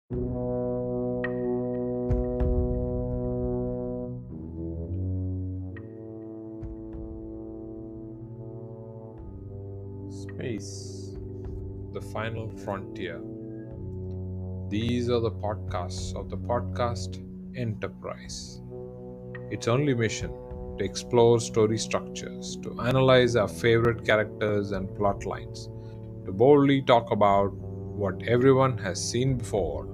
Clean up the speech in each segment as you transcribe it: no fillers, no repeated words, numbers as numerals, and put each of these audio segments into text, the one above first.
Space, the final frontier. These are the podcasts of the podcast Enterprise. Its only mission to explore story structures, to analyze our favorite characters and plot lines, to boldly talk about what everyone has seen before.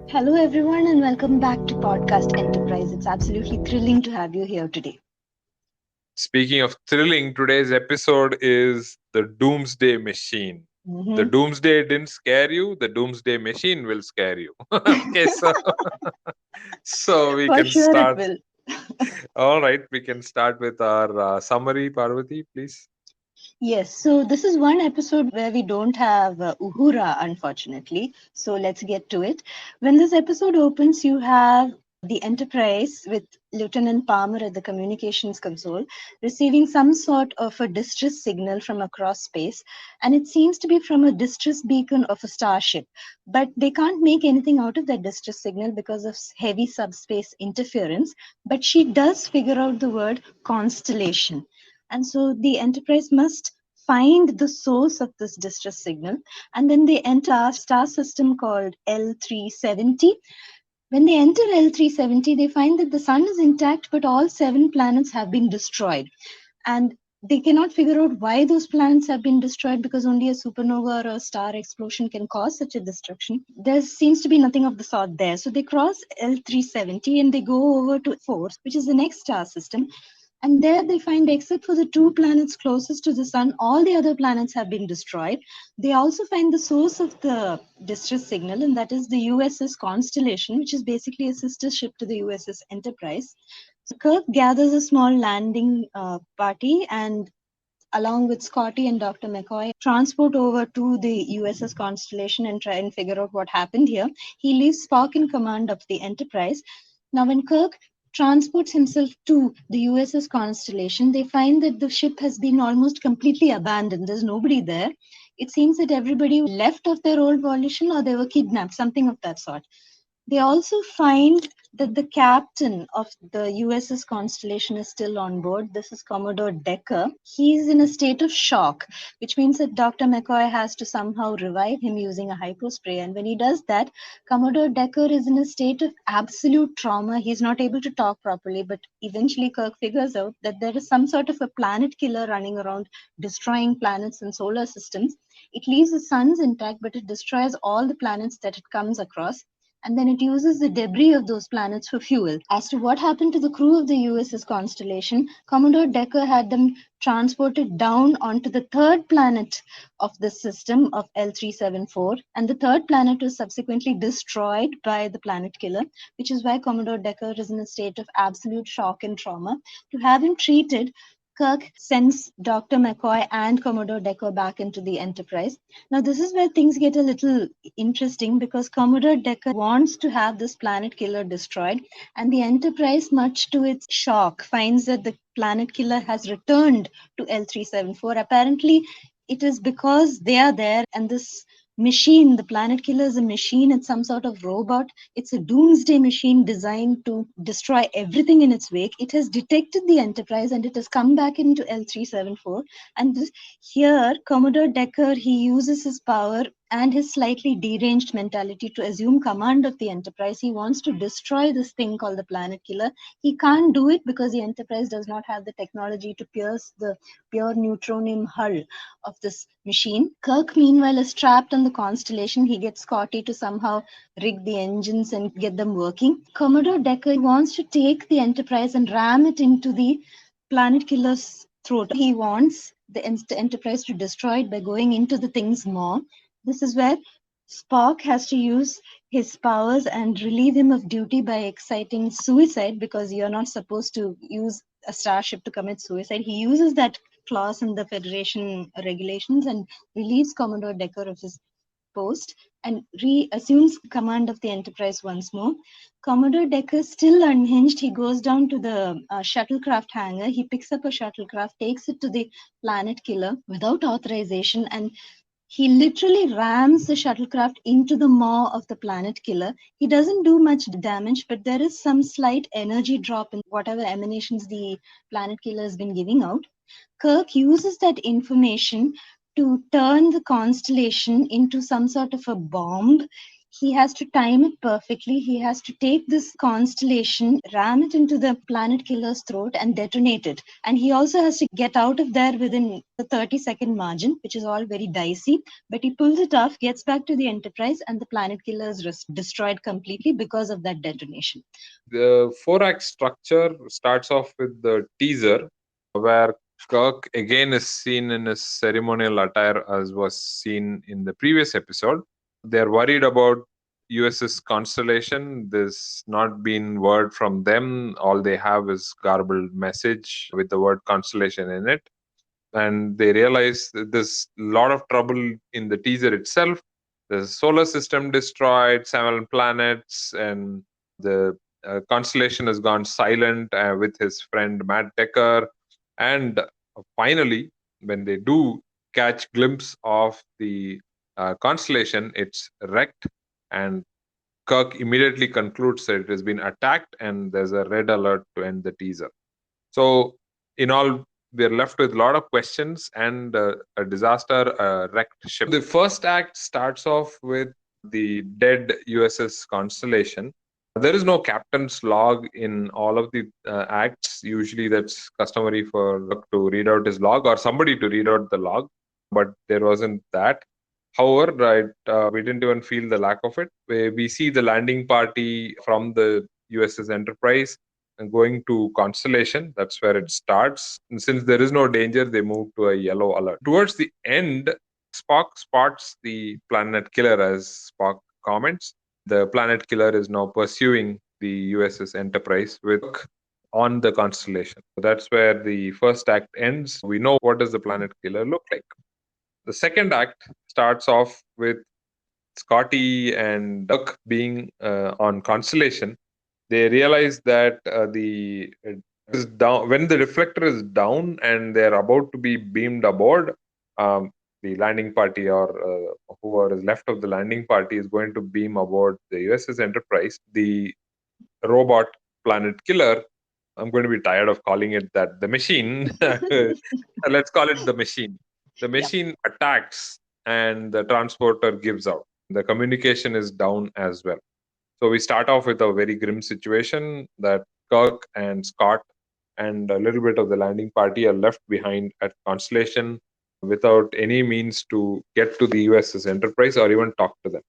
Hello, everyone, and welcome back to Podcast Enterprise. It's absolutely thrilling to have you here today. Speaking of thrilling, today's episode is the Doomsday Machine. The Mhm. Doomsday didn't scare you, the Doomsday Machine will scare you. Okay, so we For can sure, it start. will. All right, we can start with our summary, Parvati, please. Yes, so this is one episode where we don't have Uhura, unfortunately. So let's get to it. When this episode opens, you have the Enterprise with Lieutenant Palmer at the communications console receiving some sort of a distress signal from across space, and it seems to be from a distress beacon of a starship. But they can't make anything out of that distress signal because of heavy subspace interference. But she does figure out the word constellation. And so the Enterprise must find the source of this distress signal, and then they enter a star system called L370. When they enter L370, they find that the sun is intact, but all 7 planets have been destroyed. And they cannot figure out why those planets have been destroyed because only a supernova or a star explosion can cause such a destruction. There seems to be nothing of the sort there. So they cross L370 and they go over to 4, which is the next star system. And there they find, except for the 2 planets closest to the sun, all the other planets have been destroyed. They also find the source of the distress signal, and that is the USS Constellation, which is basically a sister ship to the USS Enterprise. Kirk gathers a small landing party and along with Scotty and Dr. McCoy, transport over to the USS Constellation and try and figure out what happened here. He leaves Spock in command of the Enterprise. Now, when Kirk transports himself to the USS Constellation, they find that the ship has been almost completely abandoned. There's nobody there. It seems that everybody left of their own volition or they were kidnapped, something of that sort. They also find that the captain of the USS Constellation is still on board. This is Commodore Decker. He's in a state of shock, which means that Dr. McCoy has to somehow revive him using a hypospray. And when he does that, Commodore Decker is in a state of absolute trauma. He's not able to talk properly, but eventually Kirk figures out that there is some sort of a planet killer running around, destroying planets and solar systems. It leaves the suns intact, but it destroys all the planets that it comes across, and then it uses the debris of those planets for fuel. As to what happened to the crew of the USS Constellation, Commodore Decker had them transported down onto the third planet of the system of L374, and the third planet was subsequently destroyed by the planet killer, which is why Commodore Decker is in a state of absolute shock and trauma. To have him treated, Kirk sends Dr. McCoy and Commodore Decker back into the Enterprise. Now, this is where things get a little interesting because Commodore Decker wants to have this planet killer destroyed, and the Enterprise, much to its shock, finds that the planet killer has returned to L374. Apparently, it is because they are there, and this machine, the planet killer, is a machine. It's some sort of robot. It's a doomsday machine designed to destroy everything in its wake. It has detected the Enterprise and it has come back into L374. And here, Commodore Decker, he uses his power and his slightly deranged mentality to assume command of the Enterprise. He wants to destroy this thing called the planet killer. He can't do it because the Enterprise does not have the technology to pierce the pure neutronium hull of this machine. Kirk, meanwhile, is trapped on the Constellation. He gets Scotty to somehow rig the engines and get them working. Commodore Decker wants to take the Enterprise and ram it into the planet killer's throat. He wants the Enterprise to destroy it by going into the thing's maw. This is where Spock has to use his powers and relieve him of duty by exciting suicide, because you're not supposed to use a starship to commit suicide. He uses that clause in the Federation regulations and relieves Commodore Decker of his post and reassumes command of the Enterprise once more. Commodore Decker, still unhinged, he goes down to the shuttlecraft hangar. He picks up a shuttlecraft, takes it to the planet killer without authorization, and he literally rams the shuttlecraft into the maw of the planet killer. He doesn't do much damage, but there is some slight energy drop in whatever emanations the planet killer has been giving out. Kirk uses that information to turn the constellation into some sort of a bomb. He has to time it perfectly. He has to take this constellation, ram it into the planet killer's throat, and detonate it. And he also has to get out of there within the 30-second margin, which is all very dicey. But he pulls it off, gets back to the Enterprise, and the planet killer is destroyed completely because of that detonation. The 4-act structure starts off with the teaser, where Kirk again is seen in his ceremonial attire as was seen in the previous episode. They're worried about USS Constellation. There's not been word from them. All they have is garbled message with the word Constellation in it. And they realize that there's a lot of trouble in the teaser itself. The solar system destroyed, 7 planets, and the Constellation has gone silent with his friend Matt Decker. And finally, when they do catch glimpse of the Constellation, it's wrecked, and Kirk immediately concludes that it has been attacked, and there's a red alert to end the teaser. So, in all, we're left with a lot of questions and a disaster, a wrecked ship. The first act starts off with the dead USS Constellation. There is no captain's log in all of the acts. Usually, that's customary for Kirk to read out his log or somebody to read out the log, but there wasn't that. However, we didn't even feel the lack of it. We see the landing party from the USS Enterprise and going to Constellation. That's where it starts. And since there is no danger, they move to a yellow alert. Towards the end, Spock spots the planet killer, as Spock comments. The planet killer is now pursuing the USS Enterprise with on the Constellation. That's where the first act ends. We know what does the planet killer look like. The second act starts off with Scotty and Kirk being on Constellation. They realize that the is down when the reflector is down and they're about to be beamed aboard. The landing party or whoever is left of the landing party is going to beam aboard the USS Enterprise. The robot planet killer. I'm going to be tired of calling it that. The machine. Let's call it the machine. The machine attacks and the transporter gives out. The communication is down as well. So we start off with a very grim situation that Kirk and Scott and a little bit of the landing party are left behind at Constellation without any means to get to the USS Enterprise or even talk to them.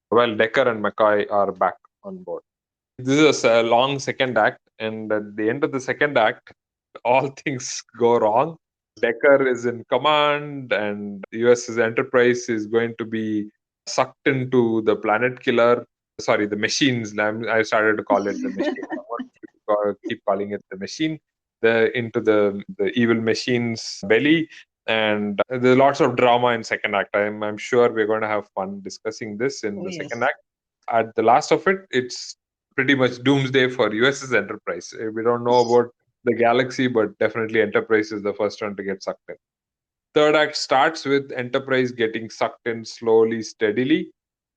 Well, Decker and McCoy are back on board. This is a long second act, and at the end of the second act, all things go wrong. Decker is in command, and USS Enterprise is going to be sucked into the planet killer. Sorry, the machines. I started to call it the machine. I want to keep calling it the machine. Into the evil machine's belly, and there's lots of drama in second act. I'm sure we're going to have fun discussing this in the second act. At the last of it, it's pretty much doomsday for USS Enterprise. We don't know about the galaxy, but definitely Enterprise is the first one to get sucked in. Third act starts with Enterprise getting sucked in slowly, steadily,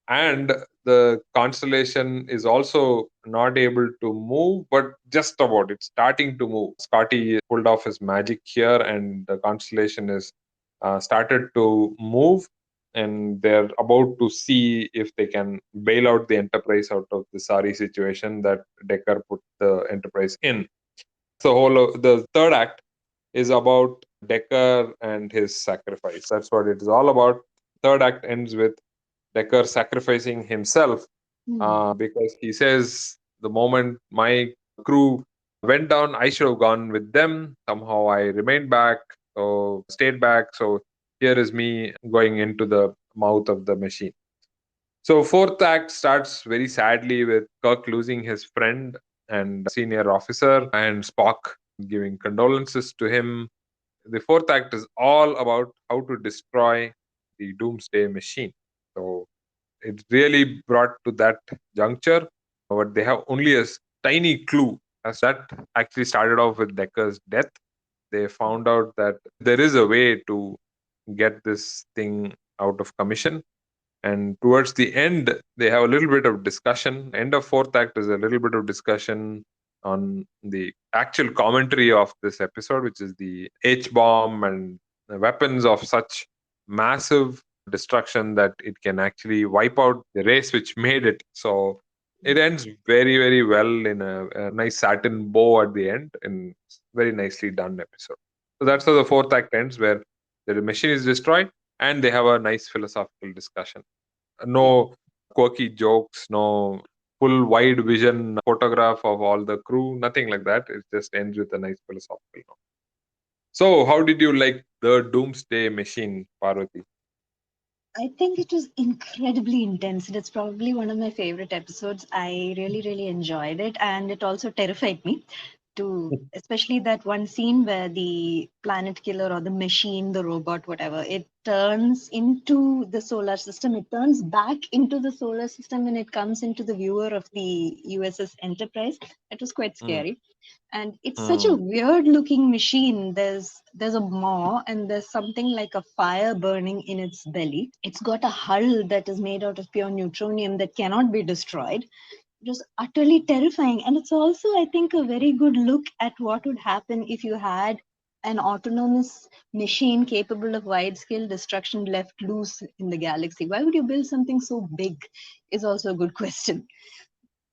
and the Constellation is also not able to move, but just about. It's starting to move. Scotty pulled off his magic here, and the Constellation is started to move, and they're about to see if they can bail out the Enterprise out of the sorry situation that Decker put the Enterprise in. So the third act is about Decker and his sacrifice. That's what it is all about. Third act ends with Decker sacrificing himself because he says, the moment my crew went down, I should have gone with them. Somehow I remained back, so stayed back. So here is me going into the mouth of the machine. So fourth act starts very sadly with Kirk losing his friend and senior officer, and Spock giving condolences to him. The fourth act is all about how to destroy the Doomsday machine. So it really brought to that juncture, but they have only a tiny clue as that actually started off with Decker's death. They found out that there is a way to get this thing out of commission. And towards the end, they have a little bit of discussion. End of fourth act is a little bit of discussion on the actual commentary of this episode, which is the H bomb and the weapons of such massive destruction that it can actually wipe out the race which made it. So it ends very, very well in a nice satin bow at the end, and very nicely done episode. So that's how the fourth act ends, where the machine is destroyed and they have a nice philosophical discussion. No quirky jokes, no full wide vision photograph of all the crew, nothing like that. It just ends with a nice philosophical note. So, how did you like the Doomsday Machine, Parvati? I think it was incredibly intense. It's probably one of my favorite episodes. I really, really enjoyed it, and it also terrified me. To especially that one scene where the planet killer or the machine, the robot, whatever, it turns into the solar system. It turns back into the solar system when it comes into the viewer of the USS Enterprise. It was quite Mm, scary, and it's such a mm. weird looking machine. There's a maw and there's something like a fire burning in its belly. It's got a hull that is made out of pure neutronium that cannot be destroyed. It was utterly terrifying, and it's also, I think, a very good look at what would happen if you had an autonomous machine capable of wide scale destruction left loose in the galaxy. Why would you build something so big is also a good question.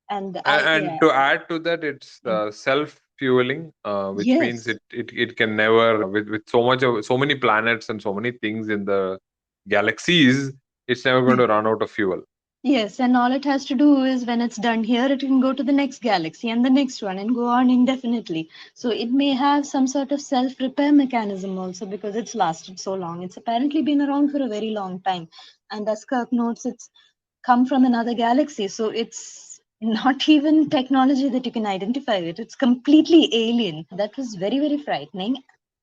And I And yeah. to add to that, it's Mm. self-fueling, which means Yes. it can never, with so many planets and so many things in the galaxies, it's never going to run out of fuel. Yes, and all it has to do is when it's done here, it can go to the next galaxy and the next one and go on indefinitely. So it may have some sort of self repair mechanism also because it's lasted so long. It's apparently been around for a very long time. And as Kirk notes, it's come from another galaxy. So it's not even technology that you can identify with. It's completely alien. That was very, very frightening.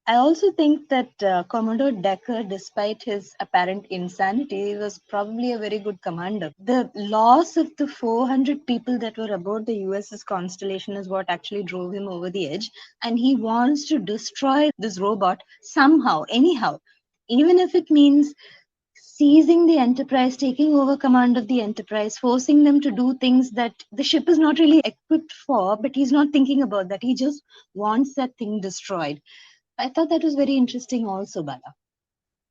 I also think that Commodore Decker, despite his apparent insanity, was probably a very good commander. The loss of the 400 people that were aboard the USS Constellation is what actually drove him over the edge. And he wants to destroy this robot somehow, anyhow, even if it means seizing the Enterprise, taking over command of the Enterprise, forcing them to do things that the ship is not really equipped for, but he's not thinking about that. He just wants that thing destroyed. I thought that was very interesting also, Bala.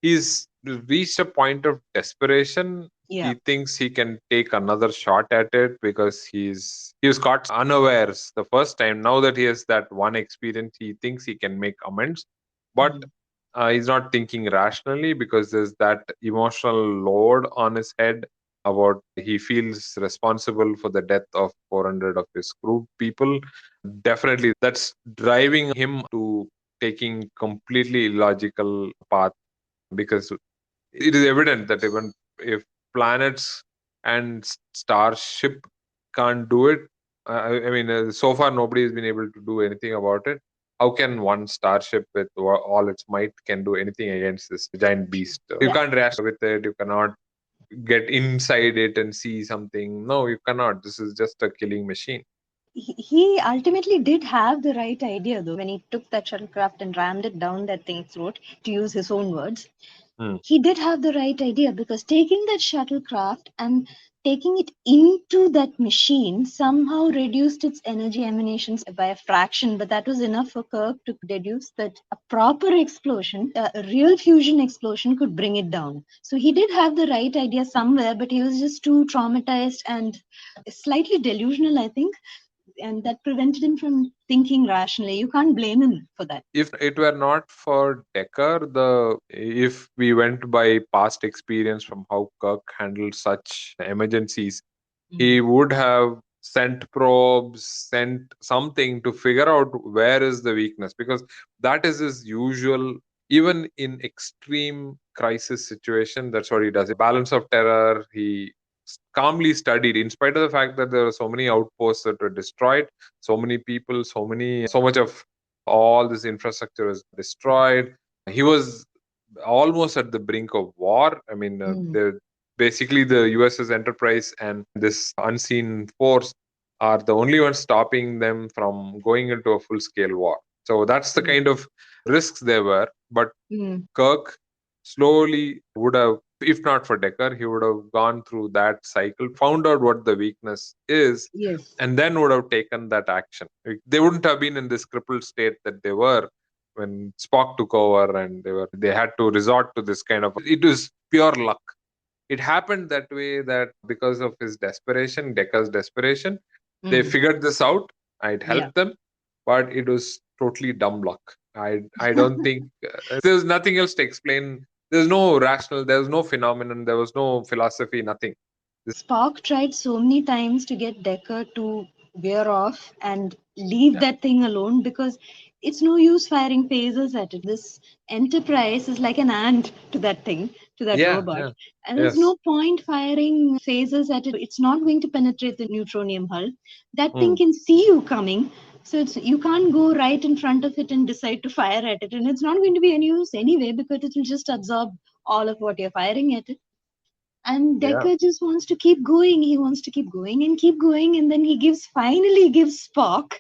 He's reached a point of desperation. Yeah. He thinks he can take another shot at it because he was caught unawares the first time. Now that he has that one experience, he thinks he can make amends, but Mhm. he's not thinking rationally because there's that emotional load on his head about he feels responsible for the death of 400 of his crew people. Definitely, that's driving him to taking completely illogical path, because it is evident that even if planets and starship can't do it, I mean, so far nobody has been able to do anything about it. How can one starship with all its might can do anything against this giant beast? You Yeah. can't react with it. You cannot get inside it and see something. No, you cannot. This is just a killing machine. He ultimately did have the right idea, though, when he took that shuttlecraft and rammed it down that thing's throat, to use his own words. Hmm. He did have the right idea because taking that shuttlecraft and taking it into that machine somehow reduced its energy emanations by a fraction, but that was enough for Kirk to deduce that a proper explosion, a real fusion explosion, could bring it down. So he did have the right idea somewhere, but he was just too traumatized and slightly delusional, I think, and that prevented him from thinking rationally. You can't blame him for that. If it were not for Decker, if we went by past experience from how Kirk handled such emergencies, he would have sent probes, sent something to figure out where is the weakness, because that is his usual. Even in extreme crisis situation, that's what he does. Balance of terror. He calmly studied, in spite of the fact that there were so many outposts that were destroyed, so many people, so much of all this infrastructure was destroyed. He was almost at the brink of war. I mean, Mm. Basically, the USS Enterprise and this unseen force are the only ones stopping them from going into a full scale war. So that's the kind of risks there were. But Mm. Kirk slowly would have, if not for Decker, he would have gone through that cycle, found out what the weakness is, Yes. and then would have taken that action. They wouldn't have been in this crippled state that they were when Spock took over, and they had to resort to this kind of. It was pure luck. It happened that way, that because of his desperation, Decker's desperation, they Mm. figured this out. I'd Yeah. helped them, but it was totally dumb luck. I don't think there's nothing else to explain. There's no rational. There was no phenomenon. There was no philosophy. Nothing. Spock tried so many times to get Decker to veer off and leave Yeah, that thing alone because it's no use firing phasers at it. This Enterprise is like an ant to that thing, to that yeah, robot. yeah. And there's Yes. no point firing phasers at it. It's not going to penetrate the neutronium hull. That thing Mm, can see you coming. So you can't go right in front of it and decide to fire at it. And it's not going to be any use anyway because it will just absorb all of what you're firing at it. And yeah. Decker just wants to keep going. He wants to keep going and keep going. And then finally gives Spock,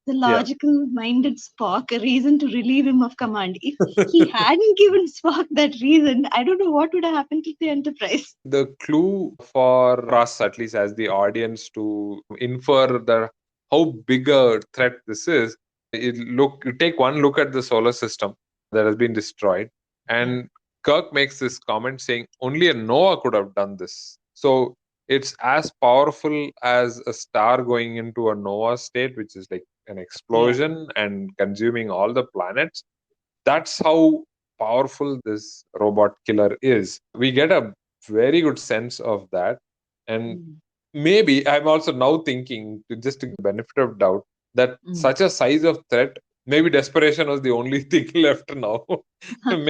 the Yeah. logical minded Spock, a reason to relieve him of command. If he hadn't given Spock that reason, I don't know what would have happened to the Enterprise. The clue for us, at least as the audience, to infer the how big a threat this is, you take one look at the solar system that has been destroyed, Yeah. and Kirk makes this comment saying only a Noah could have done this. So it's as powerful as a star going into a Nova state, which is like an Yeah. explosion and consuming all the planets. That's how powerful this robot killer is. We get a very good sense of that. And Mm. maybe I'm also now thinking, just to give the benefit of doubt, that Mm. such a size of threat, maybe desperation was the only thing left now.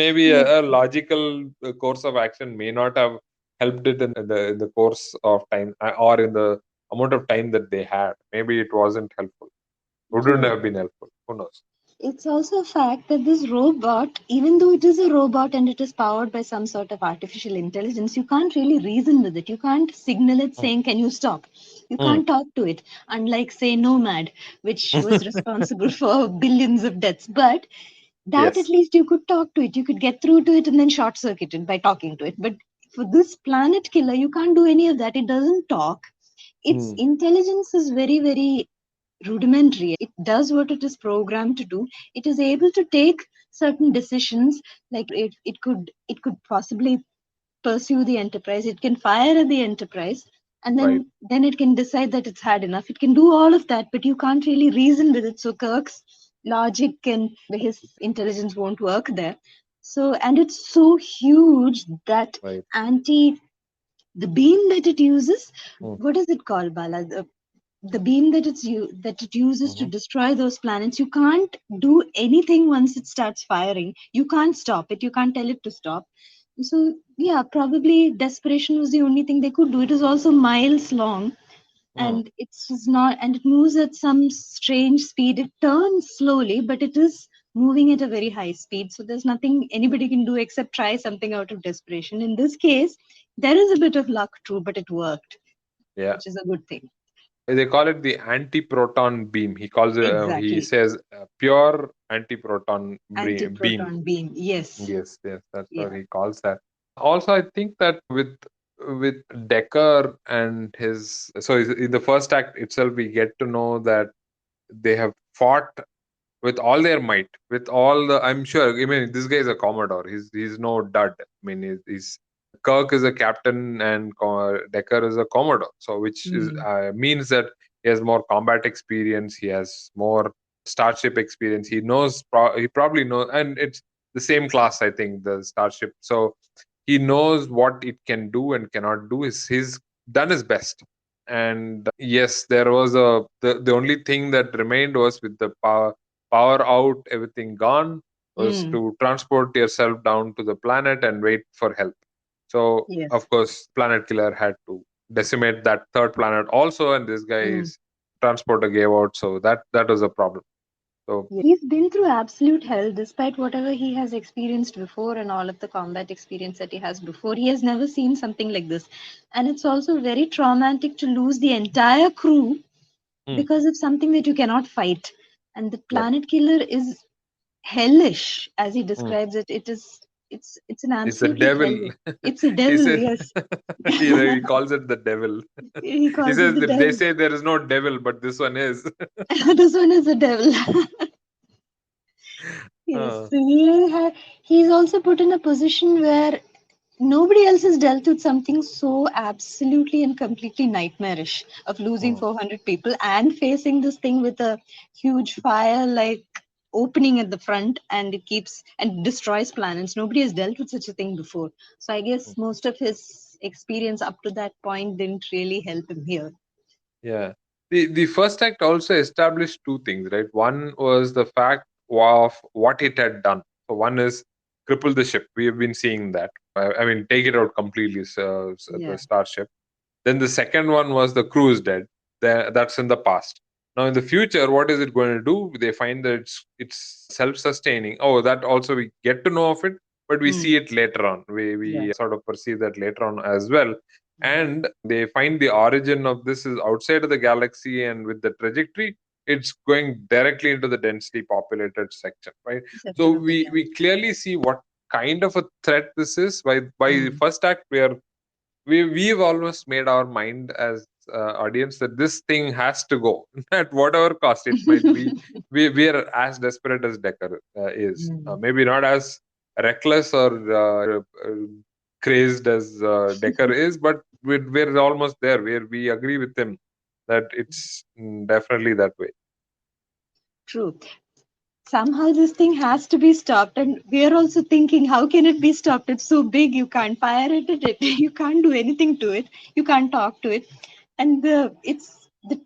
Maybe Yes. a logical course of action may not have helped it in the course of time, or in the amount of time that they had. Maybe it wasn't helpful. Wouldn't True. have been helpful. Who knows? It's also a fact that this robot, even though it is a robot and it is powered by some sort of artificial intelligence, you can't really reason with it. You can't signal it Mm. saying, "Can you stop?" You Mm. can't talk to it, unlike, say, Nomad, which was responsible for billions of deaths. But that at Yes. least you could talk to it. You could get through to it and then short circuit it by talking to it. But for this planet killer, you can't do any of that. It doesn't talk. Its Mm. intelligence is very, very rudimentary. It does what it is programmed to do. It is able to take certain decisions, like it could possibly pursue the Enterprise. It can fire at the Enterprise, and Right. then it can decide that it's had enough. It can do all of that, but you can't really reason with it. So Kirk's logic and his intelligence won't work there. So, and it's so huge that Right. anti the beam that it uses, Mm. what is it called, Bala? The beam that it uses to Mhm. destroy those planets, you can't do anything once it starts firing. You can't stop it. You can't tell it to stop. So yeah, probably desperation was the only thing they could do. It is also miles long, Mm. and it's just not, and it moves at some strange speed. It turns slowly, but it is moving at a very high speed. So there's nothing anybody can do except try something out of desperation. In this case, there is a bit of luck, true, but it worked, Yeah. which is a good thing. They call it the anti-proton beam. He calls it. He Exactly. says pure anti-proton beam. Anti-proton beam. Yes. Yes. Yes. That's what Yeah. he calls that. Also, I think that with Decker and his, so in the first act itself, we get to know that they have fought with all their might, with all the. I'm sure. I mean, this guy is a commodore. He's no dud. I mean, he's Kirk is a captain and Decker is a commodore. So, which is Mm. means that he has more combat experience. He has more starship experience. He knows. He probably knows, and it's the same class. I think the starship. So he knows what it can do and cannot do. He's done his best. And yes, there was the only thing that remained was with the power out, everything gone, was Mm. to transport yourself down to the planet and wait for help. So, Yes. of course, Planet Killer had to decimate that third planet also, and this Mm. guy's transporter gave out, so that was a problem. So, He's been through absolute hell despite whatever he has experienced before and all of the combat experience that he has before. He has never seen something like this. And it's also very traumatic to lose the entire crew hmm, because of something that you cannot fight. And the yep. planet killer is hellish, as he Hmm. describes it. It's an It's a absolutely devil. hell. It's a He devil, says, yes. he calls it the devil. He He calls it says the that they devil. say there is no devil, but this one is. This one is a devil. Yes, Uh, so he's also put in a position where nobody else has dealt with something so absolutely and completely nightmarish of losing hmm, 400 people and facing this thing with a huge fire like opening at the front, and it keeps and destroys planets. Nobody has dealt with such a thing before. So I hmm. guess most of his experience up to that point didn't really help him here. Yeah. The first act also established two things, right? One was the fact of what it had done. So one is cripple the ship. We have been seeing that. I mean, take it out completely. So the Yeah. starship. Then the second one was the crew is dead. That's in the past. Now in the future, what is it going to do? They find that it's self-sustaining. Oh, that also we get to know of it, but we see Hmm. it later on. We Yeah. sort of perceive that later on as well. And they find the origin of this is outside of the galaxy, and with the trajectory, it's going directly into the densely populated section, right? So Section of the we galaxy. clearly see what kind of a threat this is. By the Hmm. first act, we've almost made our mind as audience that this thing has to go at whatever cost it might be. We are as desperate as Decker is, Hmm. maybe not as reckless or crazed as Decker is, but we're almost there where we agree with him that it's definitely that way. True. Somehow this thing has to be stopped, and we are also thinking, how can it be stopped? It's so big, you can't fire it at it. You can't do anything to it, you can't talk to it. And the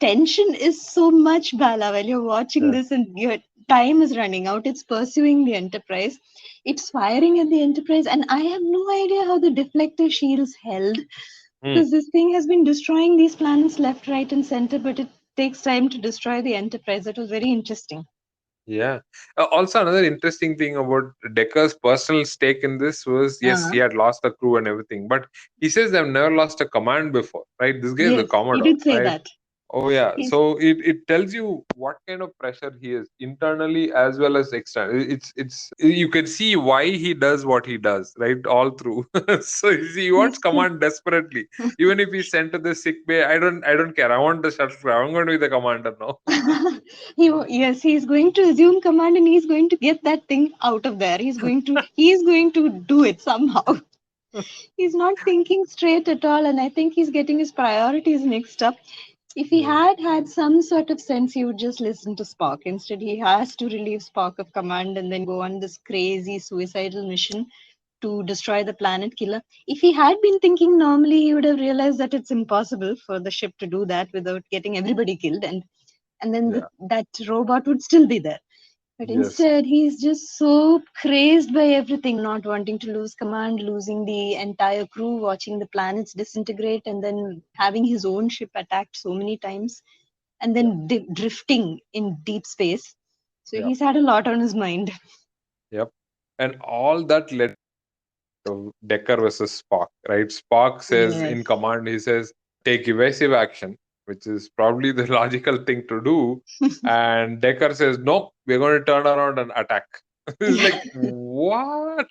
tension is so much, Bala, while you're watching Yeah. this and your time is running out. It's pursuing the Enterprise, it's firing at the Enterprise, and I have no idea how the deflector shields held, Hmm. because this thing has been destroying these planets left, right, and center, but it takes time to destroy the Enterprise. That was very interesting. Yeah. Also, another interesting thing about Decker's personal stake in this was yes, uh he had lost the crew and everything, but he says they've never lost a command before, right? This guy is a Yes, he Commodore, did say right? that. Oh yeah, He's so it tells you what kind of pressure he is internally as well as external. It's you can see why he does what he does, right? All through. So he wants he's command desperately. Even if he's sent to the sick bay, I don't care. I want the Shuttlecraft. I'm going to be the commander now. yes, he's going to assume command and he's going to get that thing out of there. He's going to do it somehow. He's not thinking straight at all, and I think he's getting his priorities mixed up. If he Yeah, had some sort of sense, he would just listen to Spock. Instead, he has to relieve Spock of command and then go on this crazy suicidal mission to destroy the planet killer. If he had been thinking normally, he would have realized that it's impossible for the ship to do that without getting everybody killed, and then yeah, that robot would still be there. But yes, instead, he's just so crazed by everything, not wanting to lose command, losing the entire crew, watching the planets disintegrate, and then having his own ship attacked so many times, and yeah, then drifting in deep space. So yeah, he's had a lot on his mind. yep. And all that led of Decker versus Spock, right? Spock says Yes. in command, he says, take evasive action, which is probably the logical thing to do. And Decker says, no, we're going to turn around and attack. It's like, what?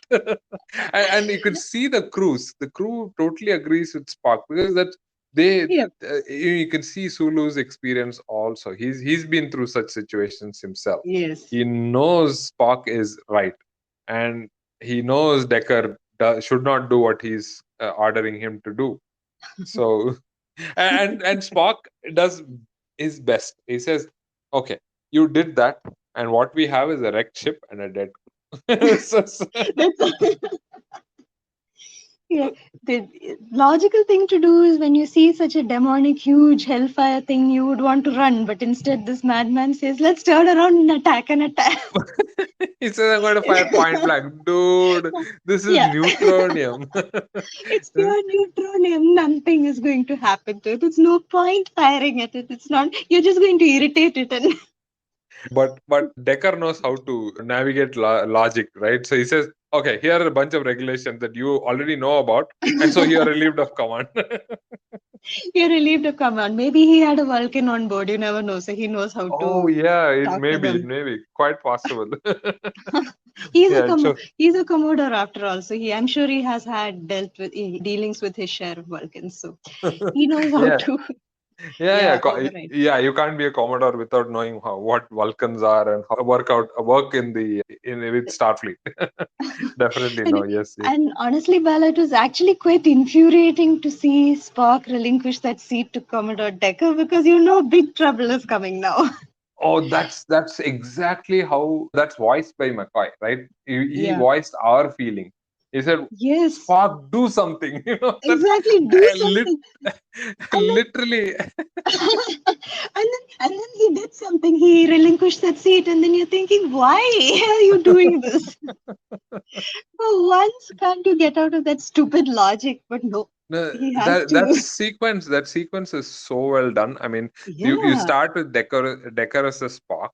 And you could see the crews. The crew totally agrees with Spock because that they, Yep. you can see Sulu's experience also. He's been through such situations himself. Yes. He knows Spock is right, and he knows Decker should not do what he's ordering him to do. So, and Spock does his best. He says, "Okay, you did that, and what we have is a wrecked ship and a dead." So, That's Yeah, the logical thing to do is when you see such a demonic, huge hellfire thing, you would want to run. But instead, this madman says, "Let's turn around and attack and attack." he says, "I'm going to fire point blank, dude. This is Yeah, neutronium." it's pure neutronium. Nothing is going to happen to it. There's no point firing at it. It's not. You're just going to irritate it. And But Decker knows how to navigate logic, right? So he says, okay, here are a bunch of regulations that you already know about, and so you are relieved of command. You're relieved of command. Maybe he had a Vulcan on board. You never know. So he knows how Oh to yeah, talk to it them. may be quite possible. He's a Yeah, so he's a Commodore after all. So I'm sure he has had dealings with his share of Vulcans. So he knows how yeah, to yeah. override. Yeah, you can't be a Commodore without knowing what Vulcans are and how work in the in with Starfleet. Definitely And no. Yes, yes. and honestly, Bala, it was actually quite infuriating to see Spock relinquish that seat to Commodore Decker because you know big trouble is coming now. Oh, that's exactly how that's voiced by McCoy, right? He Yeah. voiced our feeling. He said, Yes. "Spark, do something." That's Exactly. Do lit, something. And then literally. and then he did something. He relinquished that seat, and then you're thinking, why are you doing this? For once, can't you get out of that stupid logic? But no, No, he has that to. sequence is so well done. I mean, you Yeah. start with Decker as a Spock.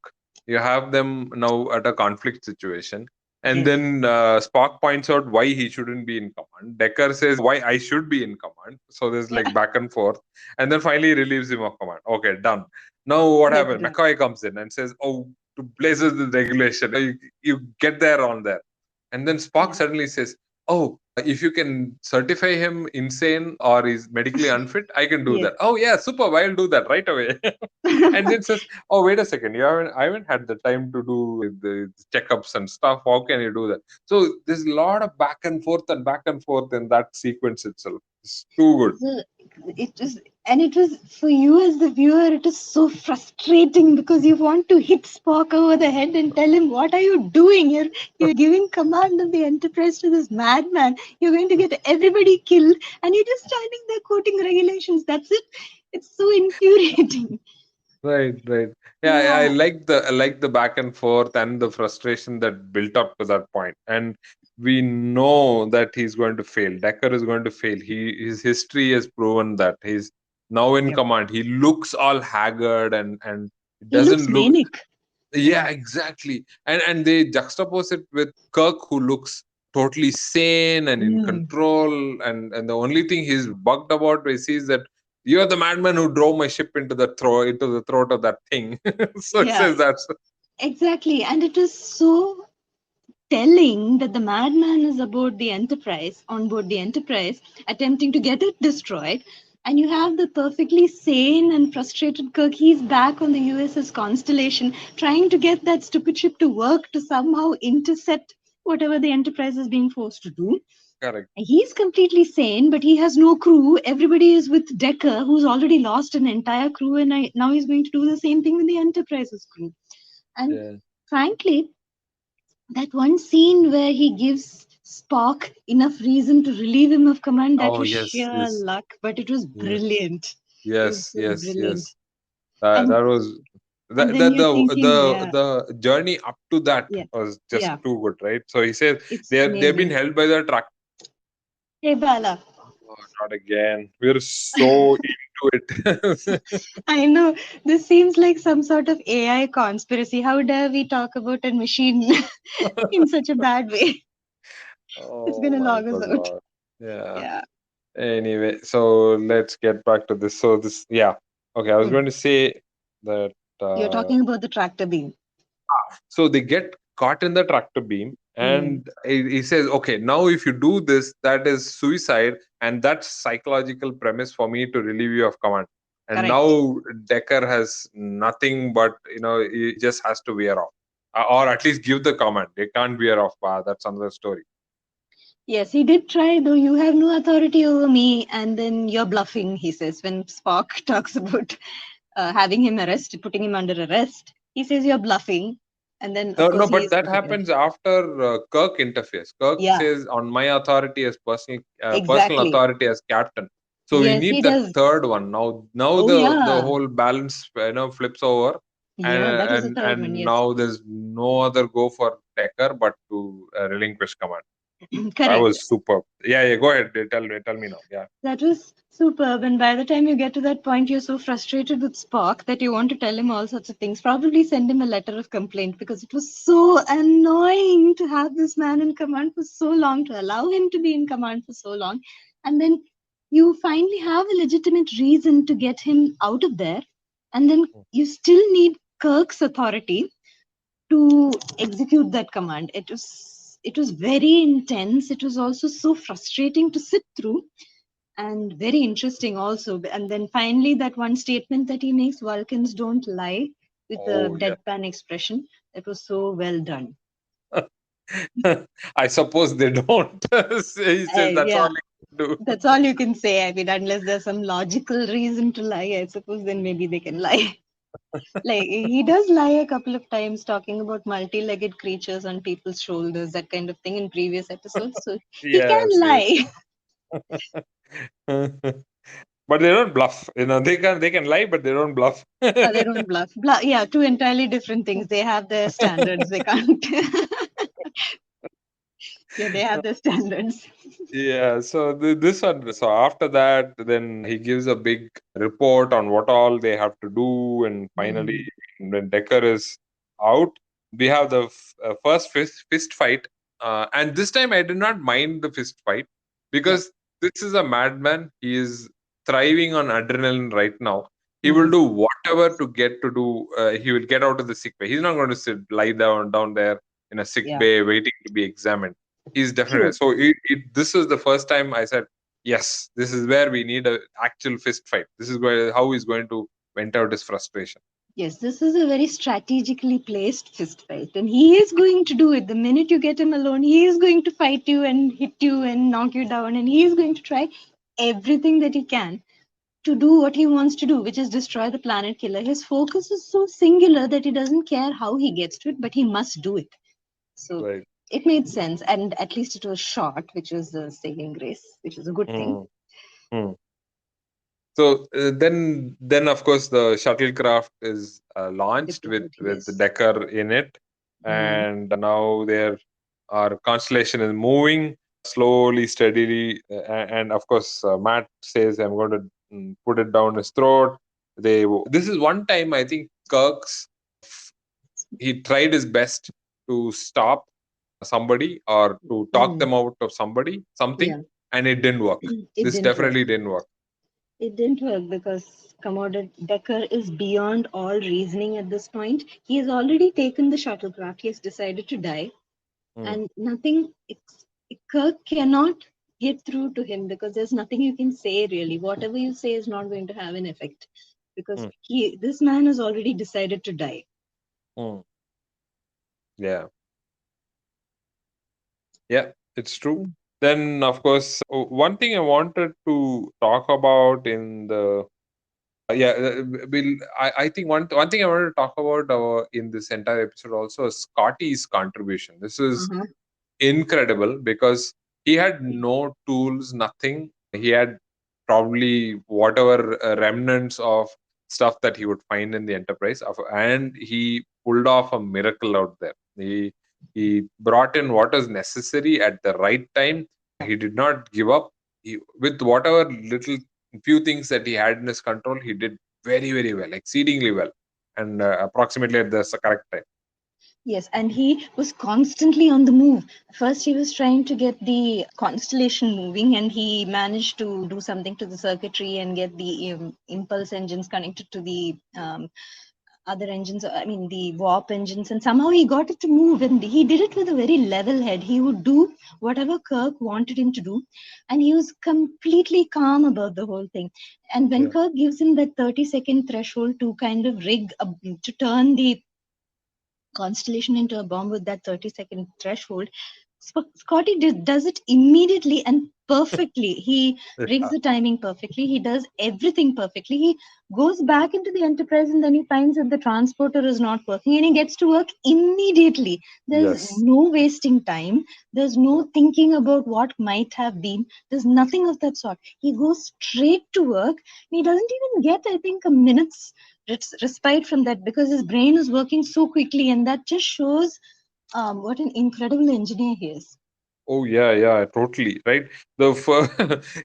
You have them now at a conflict situation, and Yes. then Spock points out why he shouldn't be in command. Decker says why I should be in command. So there's Yeah. like back and forth, and then finally relieves him of command. Okay, done. Now what That's happened? done. McCoy comes in and says, "Oh, to blazes the regulation. You get there on there," and then Spock Yeah. suddenly says, "Oh, if you can certify him insane or is medically unfit, I can do Yes. that." Oh yeah, superb, I'll do that right away. And then says, "Oh wait a second, I haven't had the time to do the checkups and stuff. How can you do that?" So there's a lot of back and forth in that sequence itself. It's too good. So it was, and it was for you as the viewer, it is so frustrating because you want to hit Spock over the head and tell him, "What are you doing? You're giving command of the Enterprise to this madman. You're going to get everybody killed, and you're just standing there quoting regulations. That's it. It's so infuriating." Right, right. Yeah, yeah, Yeah, I like the back and forth and the frustration that built up to that point. And we know that he's going to fail. Decker is going to fail. His history has proven that he's now in yep. command. He looks all haggard and it He looks doesn't look. manic. Yeah, Yeah. exactly. And they juxtapose it with Kirk, who looks totally sane and in Mm. control. And the only thing he's bugged about is he's that you're the madman who drove my ship into the throat of that thing. So it Yeah, says that's exactly. And it is so telling that the madman is aboard the Enterprise, on board the Enterprise, attempting to get it destroyed. And you have the perfectly sane and frustrated Kirk. He's back on the USS Constellation, trying to get that stupid ship to work to somehow intercept whatever the Enterprise is being forced to do. correct. He's completely sane, but he has no crew. Everybody is with Decker, who's already lost an entire crew, and now he's going to do the same thing with the Enterprise's crew. And Yeah. frankly, that one scene where he gives Spock enough reason to relieve him of command, that Oh was yes, sheer yes, luck, but it was yes, brilliant. It was yes, so yes, brilliant. yes. That And was and then that you're thinking, yeah, the journey up to that yeah, was just yeah, too good, right? So he says it's they've been amazing. held by the track. Hey Bala, Oh, not again. We're so into it. I know this seems like some sort of AI conspiracy. How dare we talk about a machine in such a bad way? It's Oh gonna my log us good out. lord. Yeah. Yeah. Anyway, so let's get back to this. So this, yeah. Okay, I was Hmm. going to say that. You're talking about the tractor beam. So they get caught in the tractor beam, Hmm. and he says, "Okay, now if you do this, that is suicide, and that's psychological premise for me to relieve you of command." And Correct. now Decker has nothing but he just has to wear off, or at least give the command. They can't wear off. That's another story. Yes, he did try, though you have no authority over me, and then you're bluffing, he says, when Spock talks about having him arrested, putting him under arrest. He says you're bluffing, and then, No, of no, course, he but is that putting him. happens after Kirk interferes. Kirk Yeah, says, "On my authority as personal exactly. authority as captain." So we Yes, need he that does. third one. Now Oh, the yeah. whole balance flips over, and Yeah, that was the third one, and yes. now there's no other go for Decker but to relinquish command. That Correct. was superb. Yeah, yeah. Go ahead. Tell me now. Yeah. That was superb. And by the time you get to that point, you're so frustrated with Spock that you want to tell him all sorts of things. Probably send him a letter of complaint because it was so annoying to have this man in command for so long, to allow him to be in command for so long. And then you finally have a legitimate reason to get him out of there. And then you still need Kirk's authority to execute that command. It was very intense. It was also so frustrating to sit through and very interesting also. And then finally, that one statement that he makes, Vulcans don't lie, with the Oh yeah. deadpan expression, that was so well done. I suppose they don't. He says that's all Yeah, I can do. that's all you can say. I mean, unless there's some logical reason to lie, I suppose then maybe they can lie. Like, he does lie a couple of times talking about multi-legged creatures on people's shoulders, that kind of thing in previous episodes. So he can Yes, yes. lie. But they don't bluff. They can lie, but they don't bluff. They don't bluff. Yeah, two entirely different things. They have their standards. They can't. Yeah, they have their standards. Yeah, so this one, so after that, then he gives a big report on what all they have to do, and finally, Mhm. when Decker is out, we have the first fist fight, and this time I did not mind the fist fight Yeah. because this is a madman. He is thriving on adrenaline right now. He will Mhm. do whatever to get to do. He will get out of the sick bay. He's not going to lie down there in a sick Yeah. bay waiting to be examined. He's definitely True. so. This is the first time I said, yes, this is where we need a actual fist fight. This is how he's going to vent out his frustration. Yes, this is a very strategically placed fist fight, and he is going to do it. The minute you get him alone, he is going to fight you and hit you and knock you down, and he is going to try everything that he can to do what he wants to do, which is destroy the planet killer. His focus is so singular that he doesn't care how he gets to it, but he must do it. So Right. it made sense, and at least it was short, which was the saving grace, which is a good thing. Mm, mm. So then of course the shuttlecraft is launched Deployed, with the yes. Decker in it, Mm. and now there our constellation is moving slowly, steadily, and of course Matt says, "I'm going to put it down his throat." This is one time I think Kirk's he tried his best to stop somebody or to talk Mm. them out of something, Yeah, and it didn't work. it This didn't work. definitely didn't work. It didn't work because Commodore Decker is beyond all reasoning at this point. He has already taken the shuttlecraft. He has decided to die, Hmm. and nothing. Kirk cannot get through to him because there's nothing you can say really. Whatever you say is not going to have an effect because Hmm. this man has already decided to die. Hmm. Yeah, yeah, it's true. Then, of course, one thing I wanted to talk about in the yeah, I think one thing I wanted to talk about in this entire episode also is Scottie's contribution. This is Uh-huh. incredible because he had no tools, nothing. He had probably whatever remnants of stuff that he would find in the Enterprise, and he pulled off a miracle out there. He brought in what was necessary at the right time. He did not give up. With whatever little few things that he had in his control, he did very, very well, exceedingly well, and approximately at the correct time. Yes, and he was constantly on the move. First, he was trying to get the constellation moving, and he managed to do something to the circuitry and get the impulse engines connected to the other engines. I mean, the warp engines, and somehow he got it to move. And he did it with a very level head. He would do whatever Kirk wanted him to do, and he was completely calm about the whole thing. And when Yeah. Kirk gives him that 30-second threshold to kind of rig, to turn the constellation into a bomb with that 30-second threshold, Scotty does it immediately and perfectly. He rigs the timing perfectly. He does everything perfectly. He goes back into the Enterprise and then he finds that the transporter is not working and he gets to work immediately. There's Yes. no wasting time. There's no thinking about what might have been. There's nothing of that sort. He goes straight to work. He doesn't even get, I think, a minute's respite from that because his brain is working so quickly, and that just shows what an incredible engineer he is. Oh yeah, yeah, totally right.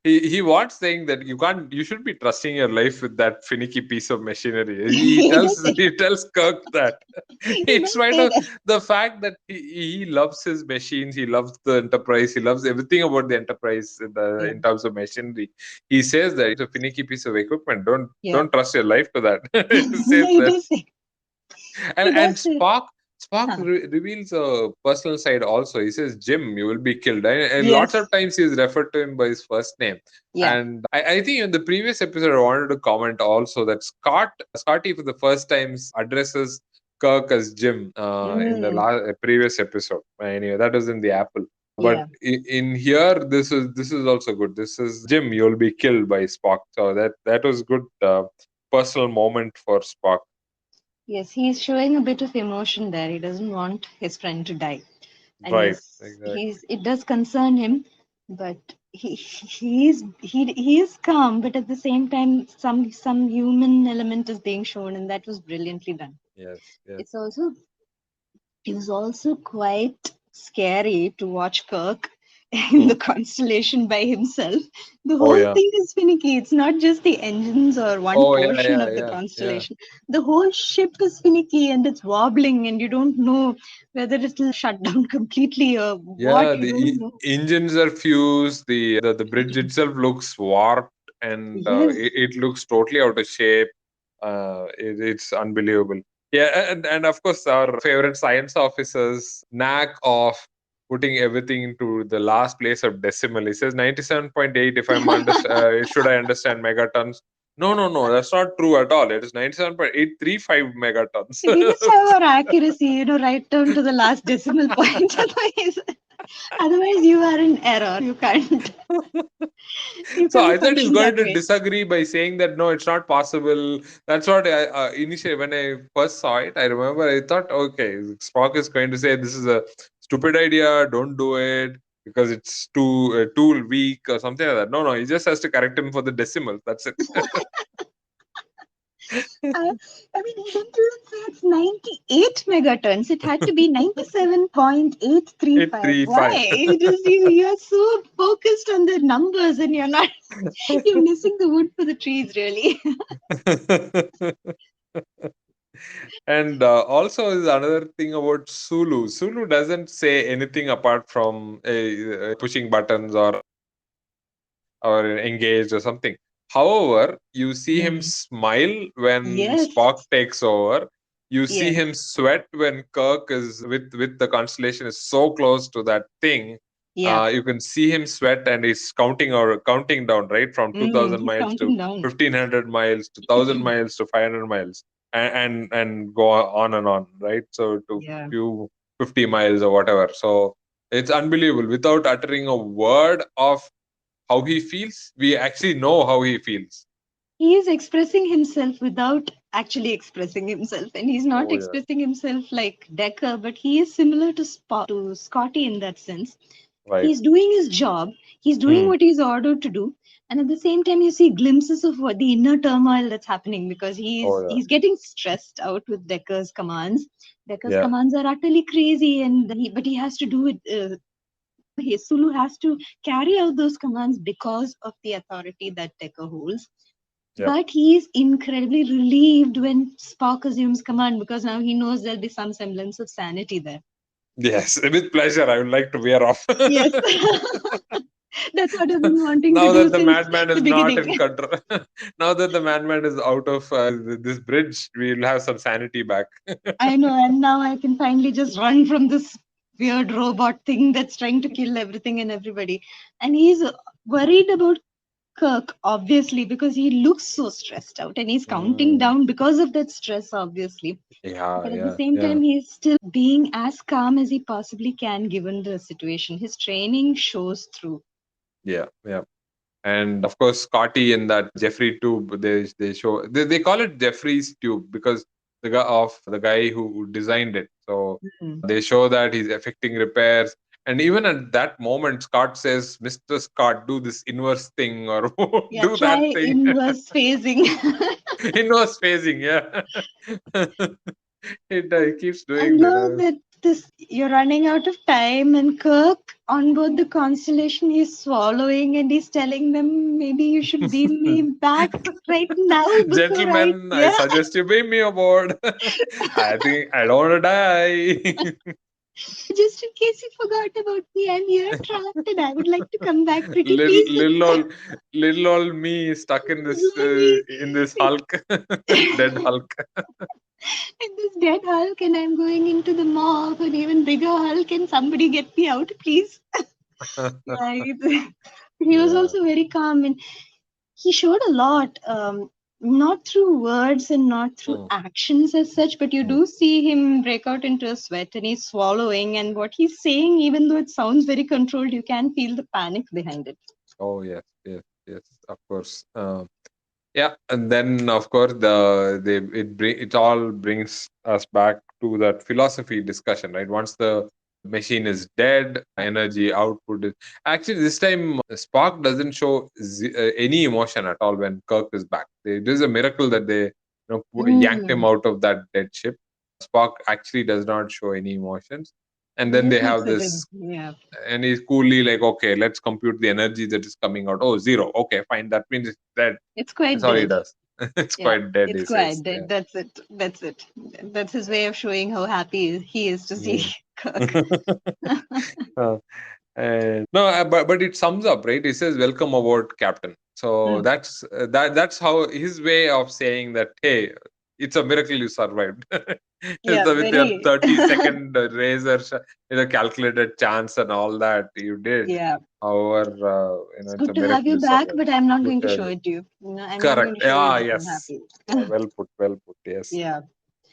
He wants saying that you should be trusting your life with that finicky piece of machinery. He He tells does say, he tells Kirk that, he in does spite say of that. the fact that he loves his machines, he loves the Enterprise, he loves everything about the Enterprise Yeah. in terms of machinery. He says that it's a finicky piece of equipment. Yeah. Don't trust your life to that. He says He that. does say. He And does say. Spock Huh. reveals a personal side also. He says, "Jim, you will be killed." And lots of Yes. times he is referred to him by his first name. Yeah. And I think in the previous episode, I wanted to comment also that Scotty for the first time addresses Kirk as Jim in the Mm. previous episode. Anyway, that was in the Apple. But Yeah. in here, this is also good. This is Jim. You'll be killed by Spock. So that was good. Personal moment for Spock. Yes, he's showing a bit of emotion there. He doesn't want his friend to die. And Right. he's Exactly. it does concern him, but he is calm, but at the same time some human element is being shown, and that was brilliantly done. Yes. Yes. It's also It was also quite scary to watch Kirk in the Mm. constellation by himself. The Oh whole yeah. thing is finicky. It's not just the engines or one Oh yeah, portion yeah, of the yeah, yeah. constellation. The whole ship is finicky and it's wobbling, and you don't know whether it'll shut down completely or what. Yeah, You the don't know. engines are fused. The bridge itself looks warped, and Yes, it looks totally out of shape. It's unbelievable. Yeah, and of course our favorite science officer's knack of putting everything into the last place of decimal. He says 97.8. If should I understand megatons? No, no, no. That's not true at all. It is 97.835 megatons. we must have our accuracy, right down to the last decimal point. Otherwise, you are in error. You So can't I thought he's function going that to way. disagree by saying that no, it's not possible. That's what I initially when I first saw it. I remember I thought, okay, Spock is going to say this is a stupid idea. Don't do it because it's too weak or something like that. No, no, he just has to correct him for the decimal. That's it. Uh, I mean, he didn't even say it's 98 megatons. It had to be 97.835. Eight three Why? five. You're so focused on the numbers and you're missing the wood for the trees, really. And also is another thing about Sulu. Sulu doesn't say anything apart from pushing buttons or engaged or something. However, you see him Mm. smile when Yes, Spock takes over. You see yes, him sweat when Kirk is with the constellation is so close to that thing. yeah. You can see him sweat and he's counting down right from Mm, 2,000 he's miles to counting down. 1,500 miles to 1,000 miles to 500 miles and go on and on, right? So to Yeah. few 50 miles or whatever. So it's unbelievable without uttering a word of how he feels. We actually know how he feels. He is expressing himself without actually expressing himself, and he's not Oh yeah, expressing himself like Decker, but he is similar to Scotty in that sense. right. He's doing his job, he's doing Hmm. what he's ordered to do, and at the same time you see glimpses of what the inner turmoil that's happening, because Oh he's getting stressed out with Decker's yeah, commands are utterly crazy, and but he has to do it. Sulu has to carry out those commands because of the authority that Decker holds, yeah, but he is incredibly relieved when Spock assumes command, because now he knows there'll be some semblance of sanity there. yes. With pleasure, I would like to veer off. Yes. That's what I've been wanting to Now do that the since madman the is not beginning. in control, now that the madman is out of this bridge, we'll have some sanity back. I know, and now I can finally just run from this weird robot thing that's trying to kill everything and everybody. And he's worried about Kirk, obviously, because he looks so stressed out and he's counting Mm, down because of that stress, obviously. yeah, But at the yeah, same yeah, time, he's still being as calm as he possibly can given the situation. His training shows through. yeah, yeah. And of course Scotty in that Jeffrey tube, they show they call it Jeffrey's tube because the guy who designed it. So Mm. they show that he's effecting repairs, and even at that moment Scott says, Mr. Scott, do this inverse thing or Yeah, do that try thing. inverse phasing. Inverse phasing, yeah. It keeps And doing you that. know that this you're running out of time, and Kirk on board the Constellation, he's swallowing and he's telling them maybe you should beam me back right now before I Gentlemen, I yeah. suggest you beam me aboard. I think I don't want to die. Just in case you forgot about me, I'm here trapped and I would like to come back pretty little, please. little old, little old me stuck in this Hulk, dead Hulk. And this dead Hulk, and I'm going into the maw of an even bigger Hulk, and somebody get me out, please. Yeah, he was Yeah. also very calm, and he showed a lot, not through words and not through Mm, actions as such, but you mm. do see him break out into a sweat and he's swallowing, and what he's saying, even though it sounds very controlled, you can feel the panic behind it. Oh yes, yes, yes. Of course. Yeah, and then of course it all brings us back to that philosophy discussion, right? Once the machine is dead, energy output is actually this time Spock doesn't show any emotion at all when Kirk is back. It is a miracle that they yanked him Mm. out of that dead ship. Spock actually does not show any emotions, and then Very they have flexible. this Yeah. and he's coolly like, okay, let's compute the energy that is coming out. Oh, zero. Okay, fine. That means it's dead. It's That's quite all he dead. does. It's Yeah, quite dead, it's he says. quite dead. That's it. That's it. That's his way of showing how happy he is to see Yeah. Kirk. Uh, and no, but it sums up, right? He says, "Welcome aboard, Captain." So Mm. that's how his way of saying that. Hey, it's a miracle you survived. Yeah, So with your very. 30-second razor, calculated chance and all that you did. Yeah. However, It's it's good a to have miracle you you back, survived. but I'm not Good going to to have show you. it to you. No, I'm not going Correct. to show you Yeah. that I'm Yes. happy. Yeah. Well put. Well put. Yes. Yeah.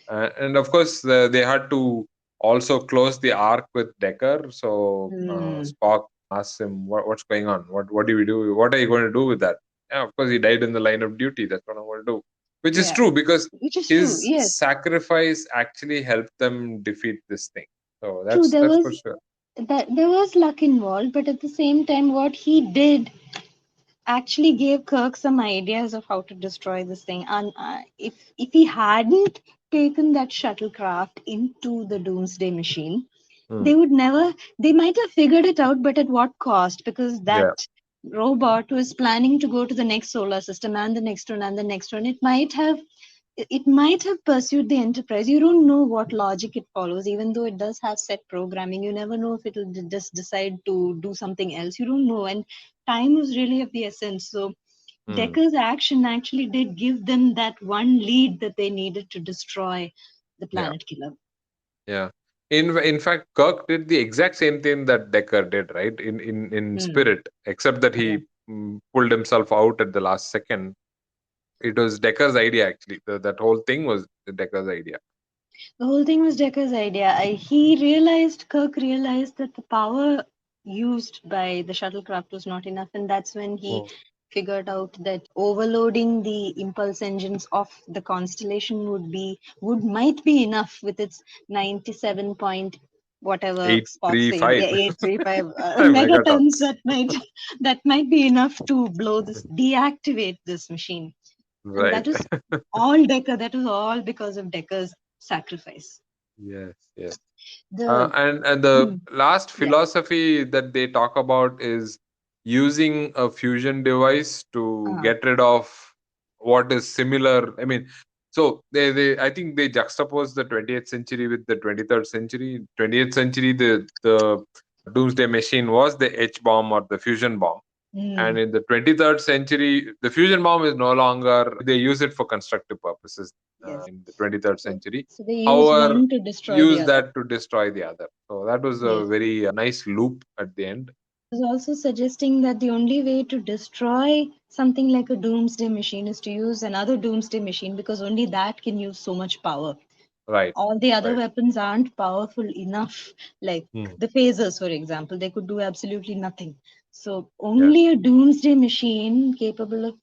And of course, they had to also close the arc with Decker. So Hmm. Spock asks him, "What's going on? What do we do? What are you going to do with that?" Yeah, of course, he died in the line of duty. That's what I want to do. Which is Yeah. true because Which is true. his Yes. sacrifice actually helped them defeat this thing. So True. that's for sure. There was luck involved, but at the same time, what he did actually gave Kirk some ideas of how to destroy this thing. And if he hadn't taken that shuttlecraft into the Doomsday machine, Hmm. they would never. They might have figured it out, but at what cost? Because Yeah. that robot was planning to go to the next solar system and the next one and the next one. It might have pursued the enterprise. You don't know what logic it follows, even though it does have set programming. You never know if it'll just decide to do something else. You don't know. And time was really of the essence. So Hmm. Decker's action actually did give them that one lead that they needed to destroy the Yeah. planet killer. Yeah. In fact, Kirk did the exact same thing that Decker did, right? In Hmm. spirit, except that Yeah. he pulled himself out at the last second. It was Decker's idea, actually. That whole thing was Decker's idea. The whole thing was Decker's idea. Kirk realized that the power used by the shuttlecraft was not enough, and that's when he Oh. figured out that overloading the impulse engines of the Constellation might be enough with its 97 point whatever Spock saying, 835 yeah, 835 megatons. megatons. That might be enough to deactivate this machine, and that Right. was all Decker. That was all because of Decker's sacrifice. Yes, yes. The And the mm, last yeah. philosophy that they talk about is using a fusion device to Uh, get rid of what is similar. I mean, so they I think they juxtapose the 20th century with the 23rd century. 20th century, the Doomsday machine was the H bomb or the fusion bomb. And mm, in the 23rd century, the fusion bomb is no longer, they use it for constructive purposes yes. in the 23rd So, century. so they use However, one to destroy the use other. that to destroy the other. So that was a Yes. very nice loop at the end. He was also suggesting that the only way to destroy something like a doomsday machine is to use another doomsday machine, because only that can use so much power. Right, All the other right. weapons aren't powerful enough. Like Hmm. the phasers, for example, they could do absolutely nothing. So Yeah, only a doomsday machine capable of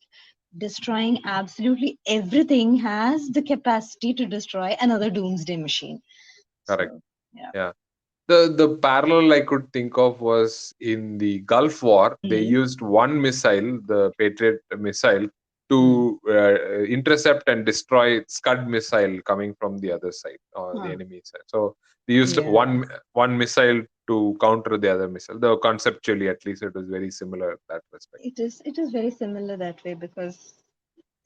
destroying absolutely everything has the capacity to destroy another doomsday machine. correct. So yeah. Yeah. The parallel I could think of was in the Gulf War. They Mhm. used one missile, the Patriot missile, to intercept and destroy Scud missile coming from the other side, or the Huh. enemy side. So they used Yeah. one missile to counter the other missile. Though conceptually, at least, it was very similar in that respect. It is very similar that way because,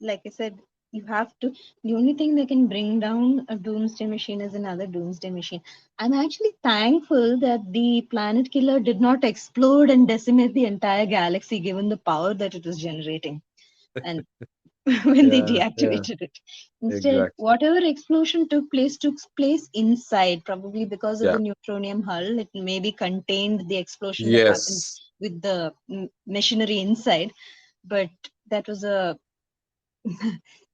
like I said, you have to. The only thing that can bring down a doomsday machine is another doomsday machine. I'm actually thankful that the planet killer did not explode and decimate the entire galaxy, given the power that it was generating. And when they Yeah, yeah, deactivated it. Instead, exactly. whatever explosion took place inside, probably because of Yeah. the neutronium hull. It maybe contained the explosion that happened Yes. with the machinery inside, but that was a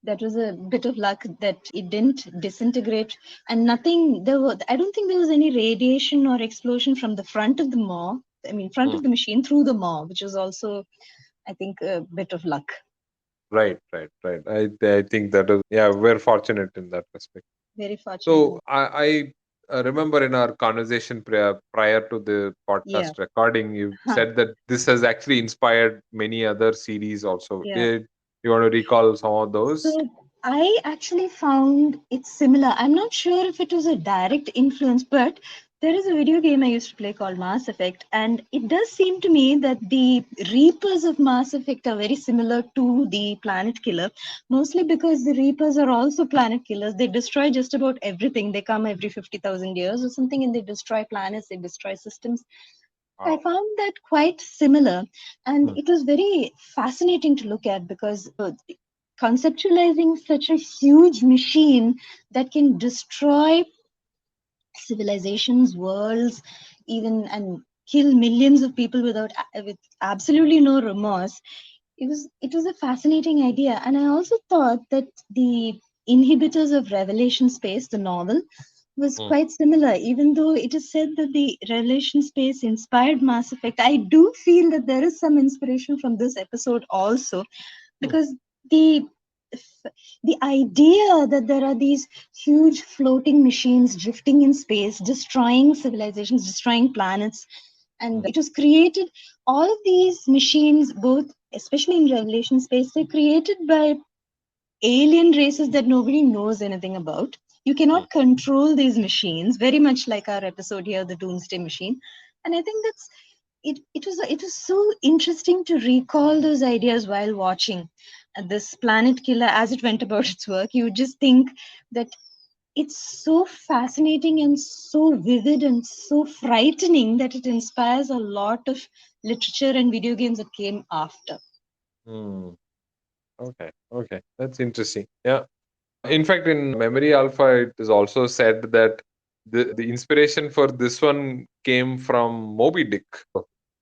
that was a bit of luck that it didn't disintegrate, and nothing there was. I don't think there was any radiation or explosion from the front of the maw. I mean, front Mm. of the machine through the maw, which was also, I think, a bit of luck. Right, right, right. I think that is, yeah, we're fortunate in that respect. Very fortunate. So I remember in our conversation prior to the Yeah. podcast recording, you Huh. said that this has actually inspired many other series also. Yeah. Did you want to recall some of those? So I actually found it similar. I'm not sure if it was a direct influence, but there is a video game I used to play called Mass Effect, and it does seem to me that the Reapers of Mass Effect are very similar to the Planet Killer, mostly because the Reapers are also planet killers. They destroy just about everything. They come every 50,000 years or something, and they destroy planets, they destroy systems. I Wow. found that quite similar, and Hmm. it was very fascinating to look at because conceptualizing such a huge machine that can destroy civilizations, worlds, even and kill millions of people with absolutely no remorse. It was a fascinating idea, and I also thought that the Inhibitors of Revelation Space, the novel, was Hmm. quite similar. Even though it is said that the Revelation Space inspired Mass Effect, I do feel that there is some inspiration from this episode also, Hmm. because the the idea that there are these huge floating machines drifting in space, destroying civilizations, destroying planets, Hmm. and it was created. All of these machines, both especially in Revelation Space, they're created by alien races that nobody knows anything about. You Hmm. cannot control these machines, very much like our episode here, the Doomsday Machine. And I think that's it was so interesting to recall those ideas while watching this Planet Killer as it went about its work. You would just think that it's so fascinating and so vivid and so frightening that it inspires a lot of literature and video games that came after. Hmm. Okay. Okay. That's interesting. Yeah. In fact, in Memory Alpha, it is also said that the inspiration for this one came from Moby Dick,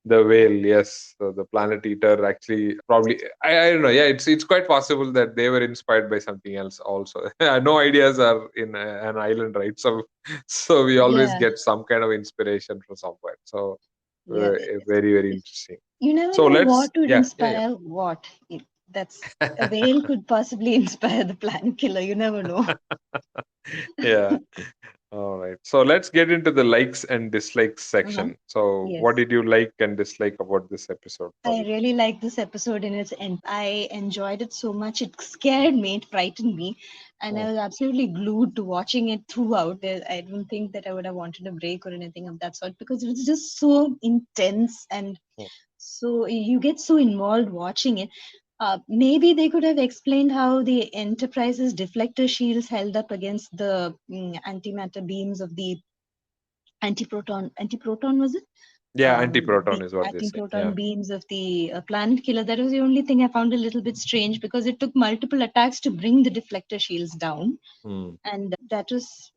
the whale. Yes, so the planet eater actually probably. I don't know. Yeah, it's quite possible that they were inspired by something else also. No ideas are in an island, right? So so we always Yeah, get some kind of inspiration from somewhere. So yeah. very interesting. You never So know let's what would yeah. inspire what. That's a whale could possibly inspire the Planet Killer. You never know. Yeah. All right. So let's get into the likes and dislikes Uh-huh. section. So, Yes. what did you like and dislike about this episode, I Gauri? really liked this episode in its end. I enjoyed it so much. It scared me, it frightened me, and I Mm, was absolutely glued to watching it throughout. I don't think that I would have wanted a break or anything of that sort because it was just so intense, and mm, so you get so involved watching it. Maybe they could have explained how the Enterprise's deflector shields held up against the antimatter beams of the antiproton was it? yeah, anti-proton The is what they say. anti-proton Yeah. beams of the Planet Killer. That was the only thing I found a little bit strange because it took multiple attacks to bring the deflector shields down, Mm, and that's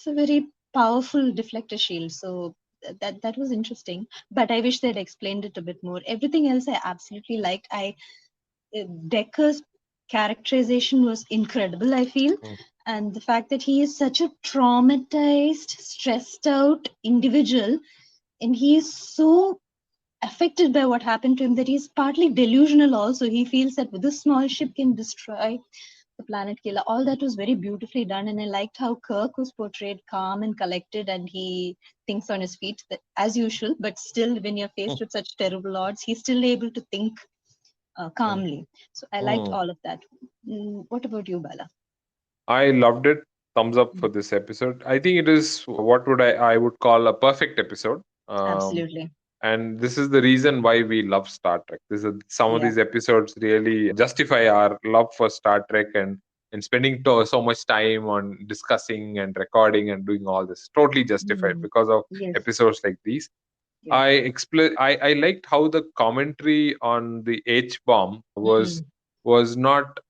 a very powerful deflector shield. So that was interesting, but I wish they'd explained it a bit more. Everything else I absolutely liked. Decker's characterization was incredible, I feel. mm, And the fact that he is such a traumatized, stressed out individual, and he is so affected by what happened to him that he's partly delusional also. He feels that with this small ship can destroy the planet killer. All that was very beautifully done. And I liked how Kirk was portrayed calm and collected, and he thinks on his feet, that, as usual, but still, when you're faced mm. with such terrible odds, he's still able to think calmly. So I liked Mm. all of that. What about you, Bala? I loved it. Thumbs up for Mm, this episode. I think it is what I would call a perfect episode. absolutely. And this is the reason why we love Star Trek. Some of Yeah. these episodes really justify our love for Star Trek, and spending so much time on discussing and recording and doing all this. Totally justified Mm, because of yes. episodes like these. Yeah. I liked how the commentary on the H bomb Mm, was not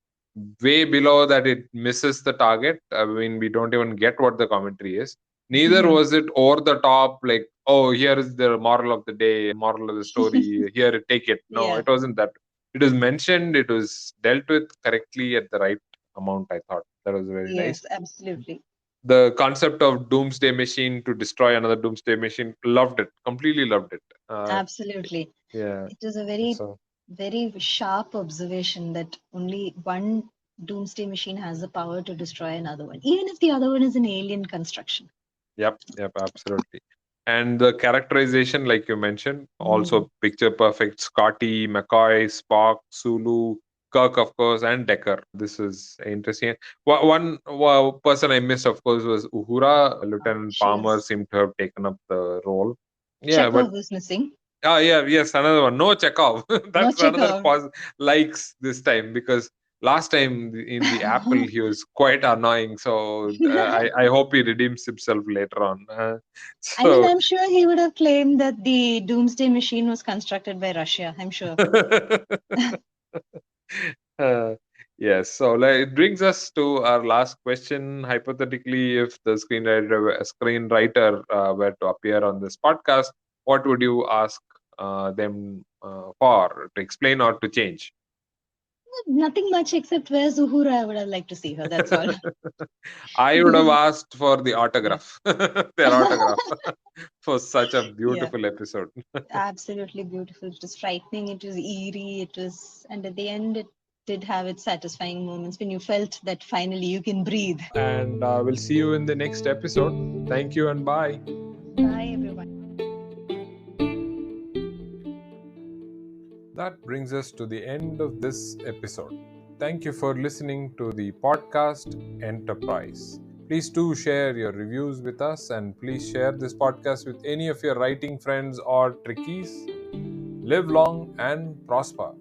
way below that it misses the target. I mean, we don't even get what the commentary is. Neither was it over the top, like, oh, here is the moral of the day, moral of the story, here, take it. No, yeah. it wasn't that. It was mentioned, it was dealt with correctly at the right amount, I thought. That was very nice. Yes, absolutely. The concept of Doomsday Machine to destroy another Doomsday Machine, loved it, completely loved it. Absolutely. Yeah. It is a very, So, very sharp observation that only one doomsday machine has the power to destroy another one, even if the other one is an alien construction. yep, absolutely. And the characterization, like you mentioned, Mm. also picture perfect. Scotty, McCoy, Spock, Sulu, Kirk, of course, and Decker. This is interesting. One person I missed, of course, was Uhura. Lieutenant She Palmer was. seemed to have taken up the role. Yeah, but Chekhov was missing. yes, another one. No Chekhov. No That's another Chekhov. likes this time, because last time in the Apple he was quite annoying. So I hope he redeems himself later on. I mean, So I'm sure he would have claimed that the doomsday machine was constructed by Russia. I'm sure. uh, yes. So it brings us to our last question. Hypothetically, if the screenwriter were to appear on this podcast, what would you ask them for, to explain or to change? Nothing much except where's Uhura. I would have liked to see her. That's all. I would have asked for the Yeah. autograph, their autograph, for such a Yeah. beautiful episode. Absolutely beautiful. It was frightening. It was eerie. It was, and at the end, it did have its satisfying moments when you felt that finally you can breathe. And we'll see you in the next episode. Thank you and bye. Bye, everyone. That brings us to the end of this episode. Thank you for listening to the podcast Enterprise. Please do share your reviews with us, and please share this podcast with any of your writing friends or trickies. Live long and prosper.